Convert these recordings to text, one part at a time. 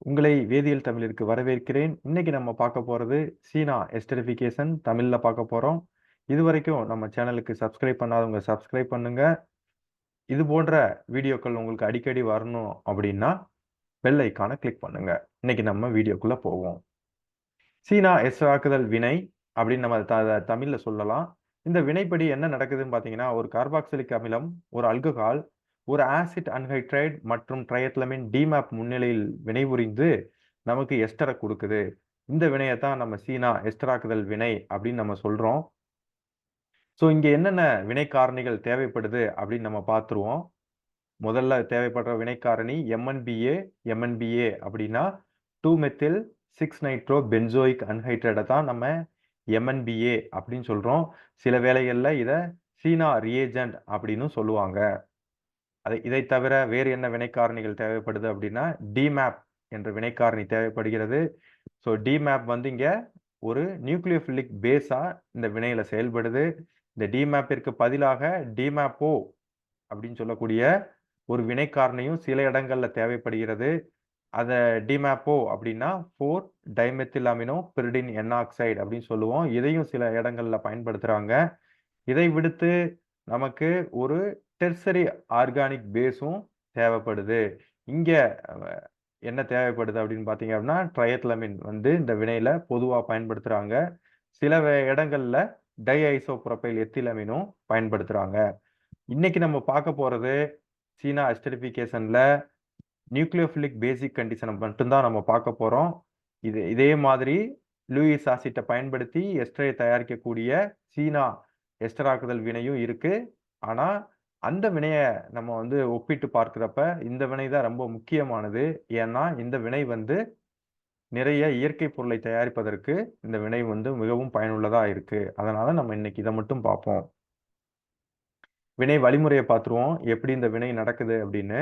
உங்களை வேதியியல் தமிழிற்கு வரவேற்கிறேன். இன்னைக்கு நம்ம பார்க்க போறது சீனா எஸ்டரிஃபிகேஷன் தமிழ்ல பார்க்க போறோம். இதுவரைக்கும் நம்ம சேனலுக்கு சப்ஸ்கிரைப் பண்ணாதவங்க சப்ஸ்கிரைப் பண்ணுங்க. இது போன்ற வீடியோக்கள் உங்களுக்கு அடிக்கடி வரணும் அப்படின்னா பெல் ஐகானை கிளிக் பண்ணுங்க. இன்னைக்கு நம்ம வீடியோக்குள்ள போவோம். சீனா எஸ்டராக்குதல் வினை அப்படின்னு நம்ம தமிழ்ல சொல்லலாம். இந்த வினைப்படி என்ன நடக்குதுன்னு பார்த்தீங்கன்னா, ஒரு கார்பாக்சிலிக் அமிலம், ஒரு ஆல்கஹால், ஒரு ஆசிட் அன்ஹைட்ரைடு மற்றும் ட்ரைஎத்லமைன் டிமேப் முன்னிலையில் வினைபுரிந்து நமக்கு எஸ்டரை கொடுக்குது. இந்த வினையை தான் நம்ம சீனா எஸ்டராக்குதல் வினை அப்படின்னு நம்ம சொல்றோம். ஸோ இங்க என்னென்ன வினைக்காரணிகள் தேவைப்படுது அப்படின்னு நம்ம பார்த்துருவோம். முதல்ல தேவைப்படுற வினைக்காரணி MnBA. MnBA அப்படின்னா 2-மெத்தில் 6-நைட்ரோ பென்சோயிக் அன்ஹைட்ரைடை தான் நம்ம MnBA அப்படின்னு சொல்றோம். சில வேளைகள்ல இதை சீனா ரியேஜென்ட் அப்படின்னு சொல்லுவாங்க. இதை தவிர வேறு என்ன வினைக்காரணிகள் தேவைப்படுது அப்படின்னா டிமேப் என்ற வினைக்காரணி தேவைப்படுகிறது. ஸோ டிமேப் வந்து இங்க ஒரு நியூக்ளியோஃபிலிக் பேஸா இந்த வினையில செயல்படுது. இந்த டிமேப்பிற்கு பதிலாக டிமேப்போ அப்படின்னு சொல்லக்கூடிய ஒரு வினைக்காரணியும் சில இடங்கள்ல தேவைப்படுகிறது. அத டிமேப்போ அப்படின்னா 4-டைமெத்தில் அமினோ பிரிடின் என்ஆக்சைடு அப்படின்னு சொல்லுவோம். இதையும் சில இடங்கள்ல பயன்படுத்துறாங்க. இதை விடுத்து நமக்கு ஒரு டெர்சரி ஆர்கானிக் பேஸும் தேவைப்படுது. இங்க என்ன தேவைப்படுது அப்படின்னு பார்த்தீங்க அப்படின்னா ட்ரைஎத்லமின் வந்து இந்த வினையில பொதுவா பயன்படுத்துறாங்க. சில இடங்கள்ல டைஐசோப்ரோபைல் எத்திலமினும் பயன்படுத்துறாங்க. இன்னைக்கு நம்ம பார்க்க போறது சீனா எஸ்டரிஃபிகேஷன்ல நியூக்ளியோஃபிலிக் பேசிக் கண்டிஷனை மட்டும்தான் நம்ம பார்க்க போறோம். இதே மாதிரி லூயிஸ் ஆசிட்டை பயன்படுத்தி எஸ்டரை தயாரிக்கக்கூடிய சீனா எஸ்டராக்குதல் வினையும் இருக்கு. ஆனா அந்த வினையை நம்ம வந்து ஒப்பிட்டு பார்க்கிறப்ப இந்த வினை தான் ரொம்ப முக்கியமானது. ஏன்னா இந்த வினை வந்து நிறைய இயற்கை பொருளை தயாரிப்பதற்கு இந்த வினை வந்து மிகவும் பயனுள்ளதா இருக்கு. அதனால நம்ம இன்னைக்கு இதை மட்டும் பார்ப்போம். வினை வழிமுறையை பார்த்துருவோம், எப்படி இந்த வினை நடக்குது அப்படின்னு.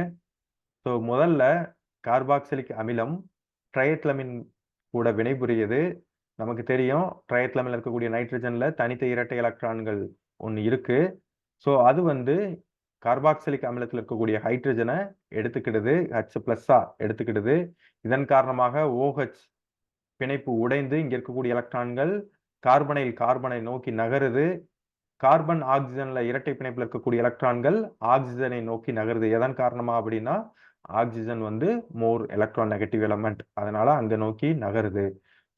ஸோ முதல்ல கார்பாக்சிலிக் அமிலம் ட்ரைஎத்லமின் கூட வினைபுரியுது. நமக்கு தெரியும் ட்ரைஎத்லமில் இருக்கக்கூடிய நைட்ரஜன்ல தனித்த இரட்டை எலக்ட்ரான்கள் ஒன்று இருக்கு. ஸோ அது வந்து கார்பாக்சிலிக் அமிலத்தில் இருக்கக்கூடிய ஹைட்ரஜனை எடுத்துக்கிடுது, H+ஆ எடுத்துக்கிடுது. இதன் காரணமாக OH பிணைப்பு உடைந்து இங்க இருக்கக்கூடிய எலக்ட்ரான்கள் கார்பனை நோக்கி நகருது. கார்பன் ஆக்சிஜன்ல இரட்டை பிணைப்பில் இருக்கக்கூடிய எலக்ட்ரான்கள் ஆக்சிஜனை நோக்கி நகருது. எதன் காரணமா அப்படின்னா ஆக்சிஜன் வந்து மோர் எலக்ட்ரான் நெகட்டிவ் எலமெண்ட், அதனால அங்க நோக்கி நகருது.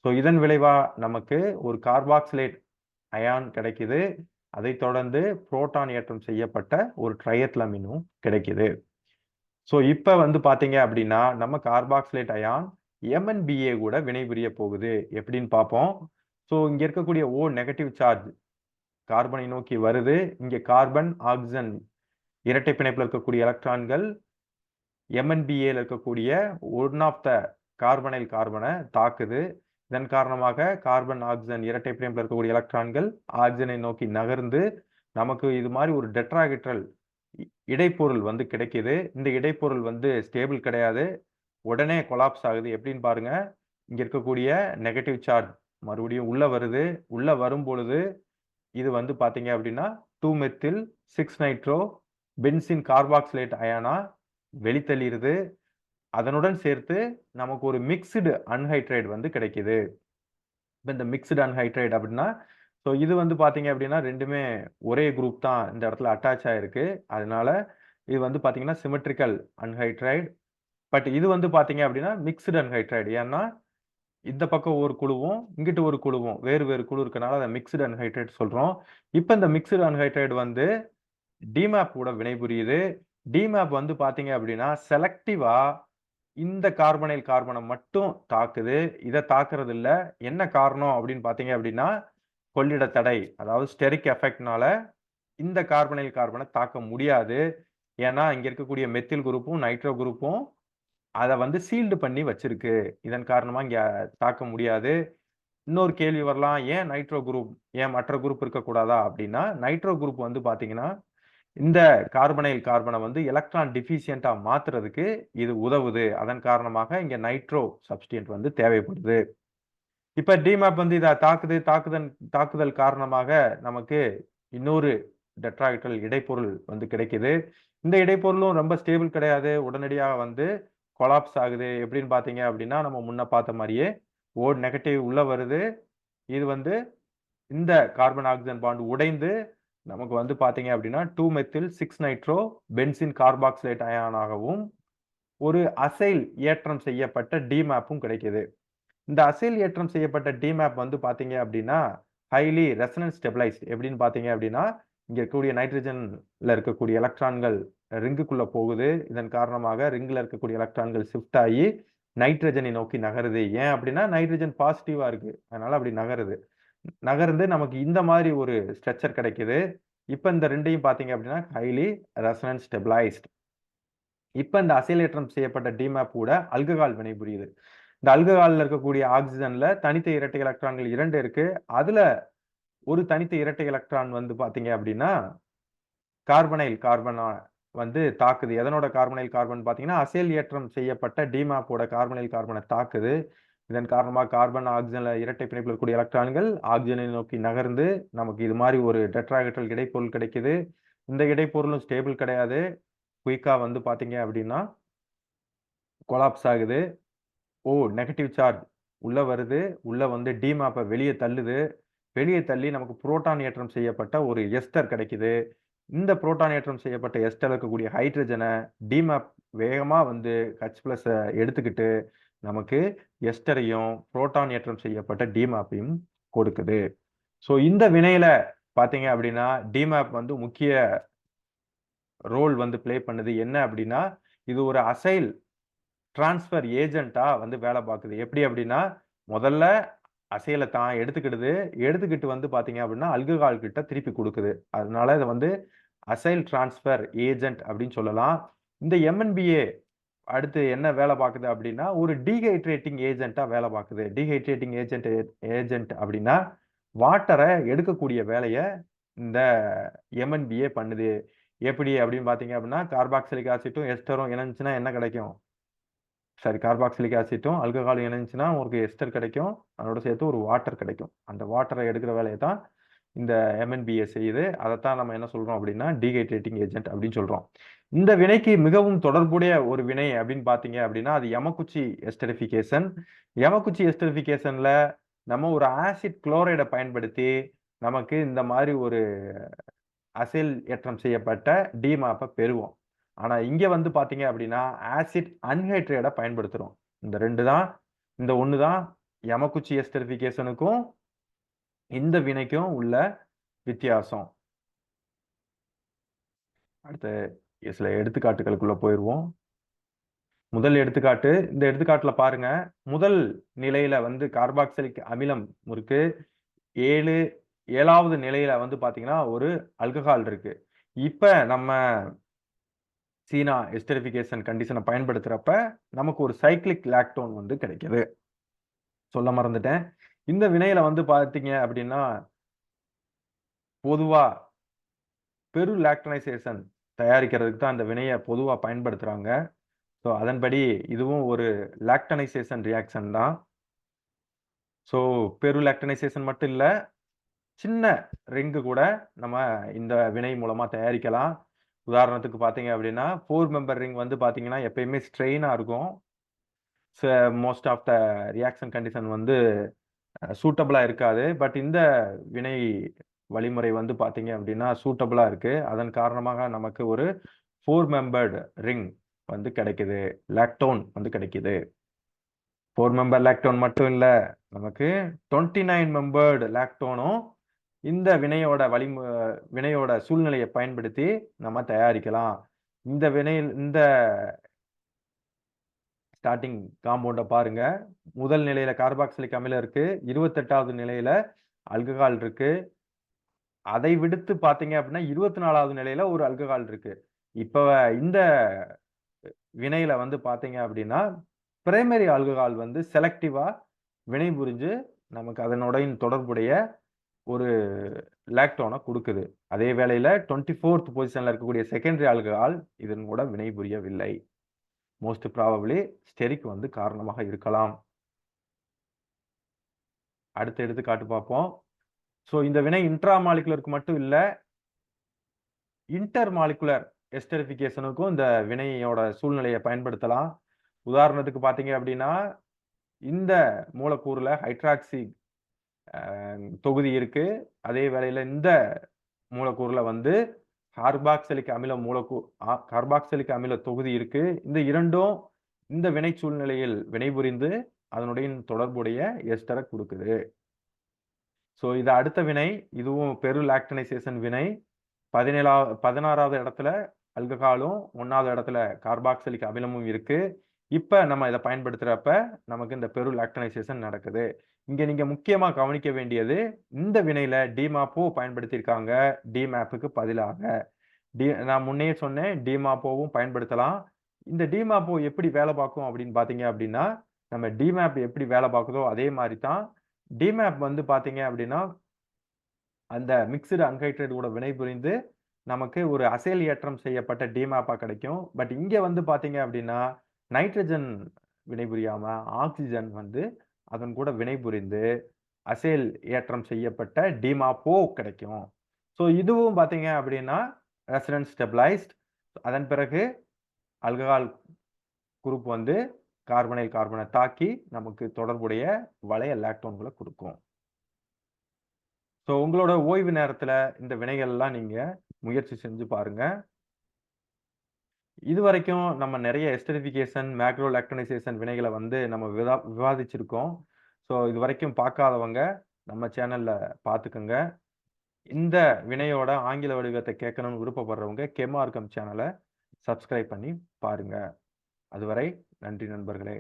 ஸோ இதன் விளைவா நமக்கு ஒரு கார்பாக்சிலேட் அயான் கிடைக்குது. அதை தொடர்ந்து புரோட்டான் ஏற்றம் செய்யப்பட்ட ஒரு ட்ரைஎத்லமினும் கிடைக்குது. ஸோ இப்போ வந்து பார்த்தீங்க அப்படின்னா நம்ம கார்பாக்சிலேட் அயான் MnBA கூட வினைபுரிய போகுது. எப்படின்னு பார்ப்போம். ஸோ இங்க இருக்கக்கூடிய O நெகட்டிவ் சார்ஜ் கார்பனை நோக்கி வருது. இங்க கார்பன் ஆக்சிஜன் இரட்டை பிணைப்பில் இருக்கக்கூடிய எலக்ட்ரான்கள் MnBA இருக்கக்கூடிய ஒன் ஆஃப் த கார்பனை தாக்குது. இதன் காரணமாக கார்பன் ஆக்சிஜன் இரட்டை பிணைப்பில் இருக்கக்கூடிய எலக்ட்ரான்கள் ஆக்சிஜனை நோக்கி நகர்ந்து நமக்கு இது மாதிரி ஒரு டெட்ராஹெட்ரல் இடைப்பொருள் வந்து கிடைக்குது. இந்த இடைப்பொருள் வந்து ஸ்டேபிள் கிடையாது, உடனே கொலாப்ஸ் ஆகுது. எப்படின்னு பாருங்க, இங்க இருக்கக்கூடிய நெகட்டிவ் சார்ஜ் மறுபடியும் உள்ள வருது. உள்ள வரும் பொழுது இது வந்து பாத்தீங்க அப்படின்னா 2-மெத்தில் 6-நைட்ரோ பென்சின் கார்பாக்சிலேட் அயானா வெளித்தள்ளிடுது. அதனுடன் சேர்த்து நமக்கு ஒரு மிக்ஸ்டு அன்ஹைட்ரைடு வந்து கிடைக்குது. இப்போ இந்த மிக்ஸ்டு அன்ஹைட்ரைடு அப்படின்னா ஸோ இது வந்து பார்த்தீங்க அப்படின்னா ரெண்டுமே ஒரே குரூப் தான் இந்த இடத்துல அட்டாச் ஆயிருக்கு. அதனால இது வந்து பார்த்தீங்கன்னா சிமெட்ரிக்கல் அன்ஹைட்ரைடு. பட் இது வந்து பார்த்தீங்க அப்படின்னா மிக்ஸ்டு அன்ஹைட்ரைடு. ஏன்னா இந்த பக்கம் ஒரு குழுவும் இங்கிட்டு ஒரு குழுவும் வேறு வேறு குழு இருக்கனால அதை மிக்ஸ்டு அன்ஹைட்ரைடு சொல்றோம். இப்போ இந்த மிக்ஸ்டு அன்ஹைட்ரைடு வந்து டிமேப் கூட வினைபுரியுது. டிமேப் வந்து பார்த்தீங்க அப்படின்னா செலக்டிவா இந்த கார்பனை மட்டும் தாக்குது. இதை தாக்குறது இல்ல. என்ன காரணம் அப்படின்னு பார்த்தீங்க அப்படின்னா கொள்ளிட தடை, அதாவது ஸ்டெரிக் எஃபெக்ட்னால இந்த கார்பனை தாக்க முடியாது. ஏன்னா இங்க இருக்கக்கூடிய மெத்தில் குரூப்பும் நைட்ரோ குரூப்பும் அதை வந்து சீல்டு பண்ணி வச்சிருக்கு. இதன் காரணமா இங்க தாக்க முடியாது. இன்னொரு கேள்வி வரலாம், ஏன் நைட்ரோ குரூப், ஏன் மற்ற குரூப் இருக்கக்கூடாதா அப்படின்னா நைட்ரோ குரூப் வந்து பாத்தீங்கன்னா இந்த கார்பனை வந்து எலக்ட்ரான் டிஃபிஷியண்டா மாத்துறதுக்கு இது உதவுது. அதன் காரணமாக இங்க நைட்ரோ சப்ஸ்டியன்ட் வந்து தேவைப்படுது. இப்ப டிமேப் வந்து இதை தாக்குதல் காரணமாக நமக்கு இன்னொரு டெட்ராஹெட்ரல் இடைப்பொருள் வந்து கிடைக்குது. இந்த இடைப்பொருளும் ரொம்ப ஸ்டேபிள் கிடையாது. உடனடியாக வந்து கொலாப்ஸ் ஆகுது எப்படின்னு பார்த்தீங்க அப்படின்னா நம்ம முன்ன பார்த்த மாதிரியே O நெகட்டிவ் உள்ள வருது. இது வந்து இந்த கார்பன் ஆக்சிஜன் பாண்ட் உடைந்து நமக்கு வந்து பார்த்தீங்க அப்படின்னா 2-மெத்தில் 6-நைட்ரோ பென்சின் கார்பாக்சிலேட் அயானாகவும் ஒரு அசைல் ஏற்றம் செய்யப்பட்ட டிமேப்பும் கிடைக்குது. இந்த அசைல் ஏற்றம் செய்யப்பட்ட டிமேப் வந்து பார்த்தீங்க அப்படின்னா ஹைலி ரெசனன்ஸ் ஸ்டெபிளைஸ்ட் எப்படின்னு பார்த்தீங்க அப்படின்னா இங்க இருக்கக்கூடிய நைட்ரஜன்ல இருக்கக்கூடிய எலக்ட்ரான்கள் ரிங்குக்குள்ள போகுது. இதன் காரணமாக ரிங்ல இருக்கக்கூடிய எலக்ட்ரான்கள் ஷிஃப்ட் ஆகி நைட்ரஜனை நோக்கி நகருது. ஏன் அப்படின்னா நைட்ரஜன் பாசிட்டிவா இருக்கு, அதனால அப்படி நகர்ந்து நமக்கு இந்த மாதிரி ஒரு ஸ்ட்ரக்சர் கிடைக்குது. இப்ப இந்த ரெண்டையும் பார்த்தீங்க அப்படின்னா ஹைலி ரெசனன்ஸ் ஸ்டெபிளைஸ்ட். இப்ப இந்த அசைலேற்றம் செய்யப்பட்ட டிமேப் கூட அல்கஹால் வினைபுரியுது. இந்த அல்கஹால்ல இருக்கக்கூடிய ஆக்சிஜன்ல தனித்த இரட்டை எலக்ட்ரான்கள் 2 இருக்கு. அதுல ஒரு தனித்த இரட்டை எலக்ட்ரான் வந்து பாத்தீங்க அப்படின்னா கார்பனைல் கார்பனா வந்து தாக்குது. எதனோட கார்பனைல் கார்பன் பாத்தீங்கன்னா அசைல் ஏற்றம் செய்யப்பட்ட டிமேப்போட கார்பனைல் கார்பனை தாக்குது. இதன் காரணமாக கார்பன் ஆக்சிஜன்ல இரட்டை பிணைப்பில் இருக்கக்கூடிய எலக்ட்ரான்கள் ஆக்சிஜனை நோக்கி நகர்ந்து நமக்கு இது மாதிரி ஒரு டெட்ராஹெட்ரல் இடைப்பொருள் கிடைக்குது. இந்த இடைப்பொருளும் ஸ்டேபிள் கிடையாது. குயிக்கா வந்து பாத்தீங்க அப்படின்னா கொலாப்ஸ் ஆகுது. நெகட்டிவ் சார்ஜ் உள்ள வருது. உள்ள வந்து டிமேப்பை வெளியே தள்ளுது. வெளியே தள்ளி நமக்கு புரோட்டான் ஏற்றம் செய்யப்பட்ட ஒரு எஸ்டர் கிடைக்குது. இந்த புரோட்டான் ஏற்றம் செய்யப்பட்ட எஸ்டர் இருக்கக்கூடிய ஹைட்ரஜனை டிமேப் வேகமா வந்து H+ எடுத்துக்கிட்டு நமக்கு எஸ்டரையும் புரோட்டான் ஏற்றம் செய்யப்பட்ட டிமேப்பையும் கொடுக்குது. ஸோ இந்த வினையில பார்த்தீங்க அப்படின்னா டிமேப் வந்து முக்கிய ரோல் வந்து பிளே பண்ணுது. என்ன அப்படின்னா இது ஒரு அசைல் டிரான்ஸ்ஃபர் ஏஜென்ட்டா வந்து வேலை பார்க்குது. எப்படி அப்படின்னா முதல்ல அசைலை தான் எடுத்துக்கிட்டு வந்து பார்த்தீங்க அப்படின்னா அல்கஹால் கிட்ட திருப்பி கொடுக்குது. அதனால இதை வந்து அசைல் டிரான்ஸ்ஃபர் ஏஜென்ட் அப்படின்னு சொல்லலாம். இந்த MNBA அடுத்து என்ன வேலை பார்க்குது அப்படின்னா ஒரு டீஹைட்ரேட்டிங் ஏஜென்ட்டா வேலை பார்க்குது. டீஹைட்ரேட்டிங் ஏஜென்ட் அப்படின்னா வாட்டரை எடுக்கக்கூடிய வேலையை இந்த MNBA பண்ணுது. எப்படி அப்படின்னு பார்த்தீங்க அப்படின்னா கார்பாக்சிலிக் ஆசிட்டும் எஸ்டரும் இணைஞ்சுன்னா என்ன கிடைக்கும்? கார்பாக்சிலிக் ஆசிட்டும் அல்கஹாலும் இணைஞ்சுன்னா உங்களுக்கு எஸ்டர் கிடைக்கும். அதோட சேர்த்து ஒரு வாட்டர் கிடைக்கும். அந்த வாட்டரை எடுக்கிற வேலையை தான் இந்த MNBA செய்யுது. அதைத்தான் நம்ம என்ன சொல்றோம் அப்படின்னா டீஹைட்ரேட்டிங் ஏஜென்ட் அப்படின்னு சொல்றோம். இந்த வினைக்கு மிகவும் தொடர்புடைய ஒரு வினை அப்படின்னு பார்த்தீங்க அப்படின்னா அது யமகுச்சி எஸ்டரிஃபிகேஷன். யமகுச்சி எஸ்டரிஃபிகேஷன்ல நம்ம ஒரு ஆசிட் குளோரைடை பயன்படுத்தி நமக்கு இந்த மாதிரி ஒரு அசைல் ஏற்றம் செய்யப்பட்ட டிமேப்பை பெறுவோம். ஆனா இங்க வந்து பாத்தீங்க அப்படின்னா ஆசிட் அன்ஹைட்ரேட்டை பயன்படுத்துறோம். இந்த ஒன்று தான் யமகுச்சி எஸ்டரிஃபிகேஷனுக்கும் இந்த வினைக்கும் உள்ள வித்தியாசம். அடுத்து சில எடுத்துக்காட்டுகளுக்குள்ள போயிடுவோம். முதல் எடுத்துக்காட்டு, இந்த எடுத்துக்காட்டுல பாருங்க, முதல் நிலையில வந்து கார்பாக்சிலிக் அமிலம் இருக்கு. 7வது நிலையில வந்து பாத்தீங்கன்னா ஒரு அல்கஹால் இருக்கு. இப்ப நம்ம சீனா எஸ்டரிஃபிகேஷன் கண்டிஷனை பயன்படுத்துறப்ப நமக்கு ஒரு சைக்ளிக் லாக்டோன் வந்து கிடைக்குது. சொல்ல மறந்துட்டேன். இந்த வினையில வந்து பாத்தீங்க அப்படின்னா பொதுவா பெரு லாக்டனைசேஷன் தயாரிக்கிறதுக்கு தான் அந்த வினையை பொதுவா பயன்படுத்துறாங்க. ஸோ அதன்படி இதுவும் ஒரு லாக்டனைசேஷன் ரியாக்ஷன் தான். ஸோ பெரு லாக்டனைசேஷன் மட்டும் இல்லை, சின்ன ரிங்கு கூட நம்ம இந்த வினை மூலமா தயாரிக்கலாம். உதாரணத்துக்கு பார்த்தீங்க அப்படின்னா 4 மெம்பர் ரிங் வந்து பார்த்தீங்கன்னா எப்பயுமே ஸ்ட்ரெயினாக இருக்கும். Most of the reaction condition வந்து சூட்டபிளாக இருக்காது. பட் இந்த வினை வழிமுறை வந்து பார்த்தீங்க அப்படின்னா சூட்டபிளாக இருக்கு. அதன் காரணமாக நமக்கு ஒரு 4 மெம்பர்டு ரிங் வந்து கிடைக்குது, லாக்டோன் வந்து கிடைக்குது. 4 மெம்பர் லாக்டோன் மட்டும் இல்லை, நமக்கு 29 மெம்பர்டு லாக்டோனும் இந்த வினையோட சூழ்நிலையை பயன்படுத்தி நம்ம தயாரிக்கலாம். இந்த ஸ்டார்டிங் காம்பவுண்டை பாருங்க. முதல் நிலையில கார்பாக்சிலிக் அமிலம் இருக்கு, 28வது நிலையில அல்கஹால் இருக்கு. அதை விடுத்து பாத்தீங்க அப்படின்னா 24வது நிலையில ஒரு அல்கஹால் இருக்கு. இப்ப இந்த வினையில வந்து பாத்தீங்க அப்படின்னா பிரைமரி ஆல்கஹால் வந்து செலக்டிவா வினை புரிஞ்சு நமக்கு அதனுடைய தொடர்புடைய ஒரு லாக்டோனை கொடுக்குது. அதே வேளையில 24th பொசிஷன்ல இருக்கக்கூடிய செகண்டரி ஆல்கஹால் இதன் கூட வினை புரியவில்லை. மோஸ்ட் ப்ராபபிளி ஸ்டெரிக் வந்து காரணமாக இருக்கலாம். அடுத்த எடுத்துக்காட்டு பார்ப்போம். ஸோ இந்த வினை இன்ட்ராமாலிகுலருக்கு மட்டும் இல்லை, இன்டர் மாலிகுலர் எஸ்டரிஃபிகேஷனுக்கும் இந்த வினையோட சூழ்நிலையை பயன்படுத்தலாம். உதாரணத்துக்கு பார்த்தீங்க அப்படின்னா, இந்த மூலக்கூறுல ஹைட்ராக்ஸி தொகுதி இருக்கு. அதே வேளையில இந்த மூலக்கூறுல வந்து கார்பாக்சிலிக் அமில கார்பாக்சிலிக் அமில தொகுதி இருக்கு. இந்த 2ம் இந்த வினை சூழ்நிலையில் வினைபுரிந்து அதனுடைய தொடர்புடைய எஸ்டர குடுக்குது. இது அடுத்த வினை. இதுவும் பெருலாக்டனைசேஷன் வினை. 16வது இடத்துல ஆல்கஹாலும், 1வது இடத்துல கார்பாக்சிலிக் அமிலமும் இருக்கு. இப்ப நம்ம இத பயன்படுத்துறப்ப நமக்கு இந்த பெருலாக்டனைசேஷன் நடக்குது. இங்க நீங்க முக்கியமா கவனிக்க வேண்டியது, இந்த வினையில டிமாப்போ பயன்படுத்தியிருக்காங்க. டிமேப்புக்கு பதிலாக. நான் முன்னயே சொன்னேன், டிமாப்போவும் பயன்படுத்தலாம். இந்த டிமாப்போ எப்படி வேலை பார்க்கும் அப்படின்னு பார்த்தீங்க அப்படின்னா, நம்ம டிமேப் எப்படி வேலை பார்க்குதோ அதே மாரி தான். டிமேப் வந்து பார்த்தீங்க அப்படின்னா, அந்த மிக்ஸ்டு அன்ஹைட்ரைடு கூட வினைபுரிந்து நமக்கு ஒரு அசைல் ஏற்றம் செய்யப்பட்ட டிமேப்பா கிடைக்கும். பட் இங்க வந்து பார்த்தீங்க அப்படின்னா, நைட்ரஜன் வினைபுரியாம ஆக்ஸிஜன் வந்து அதன் கூட வினைபுரிந்து அசைல் ஏற்றம் செய்யப்பட்ட டிமாப்போ கிடைக்கும். இதுவும் பார்த்தீங்க அப்படின்னா, ரெசனன்ஸ் ஸ்டெபிலைஸ்ட். அதன் பிறகு ஆல்கஹால் குரூப் வந்து கார்பனைல் கார்பன தாக்கி நமக்கு தொடர்புடைய வளைய லாக்டோன்கள குடுக்கும். உங்களோட ஓய்வு நேரத்துல இந்த வினைகள்லாம் நீங்க முயற்சி செஞ்சு பாருங்க. இதுவரைக்கும் நம்ம நெறைய எஸ்டரிஃபிகேஷன், மேக்ரோ லாக்டோனைசேஷன் வினைகள வந்து நம்ம விவாதிச்சிருக்கோம். இதுவரைக்கும் பார்க்காதவங்க நம்ம சேனல்ல பார்த்துக்கங்க. இந்த வினையோட ஆங்கில வடிவத்த கேட்கணும்னு விருப்பப்படுறவங்க கெமார்க்கம் சேனல சப்ஸ்கிரைப் பண்ணி பாருங்க. அதுவரை நன்றி நண்பர்களே!